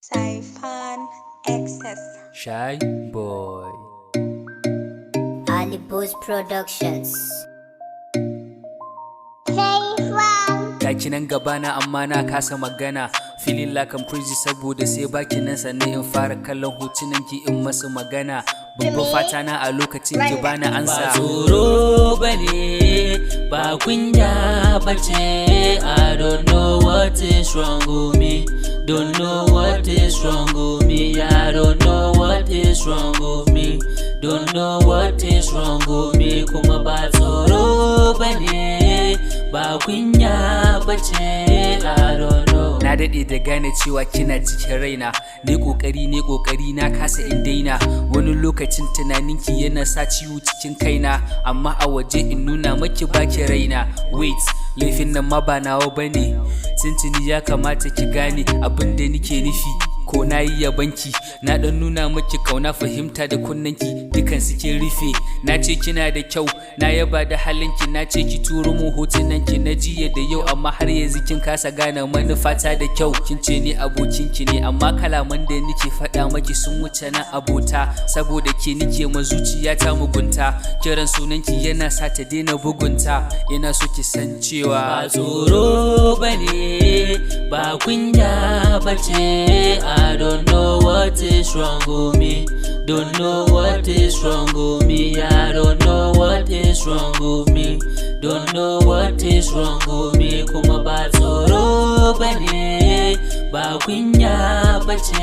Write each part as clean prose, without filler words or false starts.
Saifan Excess. Shy Boy Ali Boss Productions. Gaki nan gabana amma na kasa magana. Feeling like I'm crazy saboda sai baki nan sannan in fara kallon hotunan ki in masu magana. Babban fata na a lokacin ki bani ansa. Ba tsoro bane, ba kunya bace. I don't know what is wrong with me. Don't know what is wrong with me. I don't know what is wrong with me. Don't know what is wrong with me. Kuma ba tsoro bane, ba kunya bace. I don't know. Na daɗe da gane cewa kina cikin raina. Ne kokari na kasa in daina. Wani lokacin tunaninki yana sa ciwo cikin kaina, amma a waje in nuna maki baki raina. Wait, laifin nan ma ba nawa bane. Tuntuni ya kamata ki gane abin da nike nufi. Ko na yi yabanki, na dan nuna maki kauna, fahimta da kunnanki dukan suke rufe. Na ce kina da kyau, na yaba da halinki, na ce ki turo mu hotunanki na jiya da yau, amma har yanzu kin kasa gane manufata da kyau. Kin ce ni abokinki ne, amma kalaman da nike faɗa maki sun wuce na abota. Saboda ke nike ma zuciyata mugunta, kiran sunanki yana sa ta daina bugunta. Ina so ki san cewa ba tsoro bane, ba kunya bace. I don't know what is wrong with me. Don't know what is wrong with me. I don't know what is wrong with me. Don't know what is wrong with me. Kuma ba tsoro bane, ba kunya bace.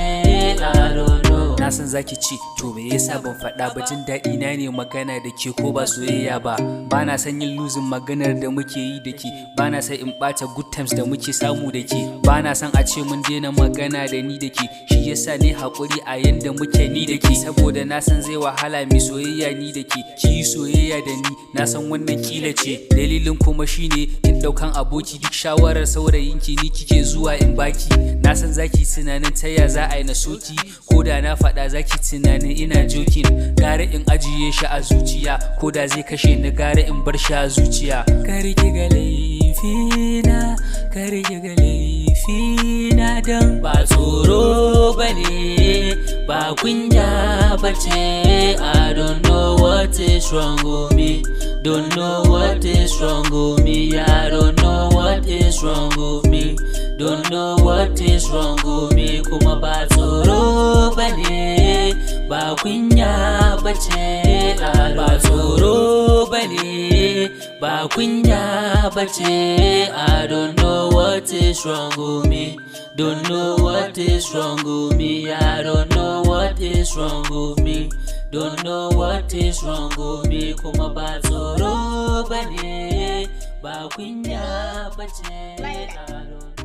I don't know. Na san zaki ci to me yasa ban faɗa ba, jin daɗi na ne magana da ke ko ba soyayya ba. Bana san yin losing maganar da muke yi da ke, bana san in ɓata good times da muke samu da ke. Bana san a ce mun daina magana da ni da ke, shi yasa ne haƙuri a yanda muke ni da ke. Saboda na san zai wahala mi soyayya ni da ke, ki yi soyayya da ni, na san wannan kila ce. Dalilin kuma shine kin ɗaukan aboki, duk shawarar saurayinki ni kike zuwa in baki. Na san zaki tunanin taya za a yi na soki, ko da na faɗa zaki tunanin ina jokin. Gara in ajiye shi a zuciya, ko da zai kashe ni gara in bar shi a zuciya. Kar ki ga laifina, kar ki ga laifina, dan ba tsoro bane, ba kunya bace. I don't know what is wrong with me. Don't know what is wrong with me. I don't know what is wrong with me. Don't know what is wrong with me. Kuma ba tsoro bane, ba kunya bace. Ba tsoro bane, ba kunya bace. I don't know what is wrong with me. Don't know what is wrong with me. I don't know what is wrong with me. Don't know what is wrong with me. Kuma ba tsoro bane, ba kunya bace.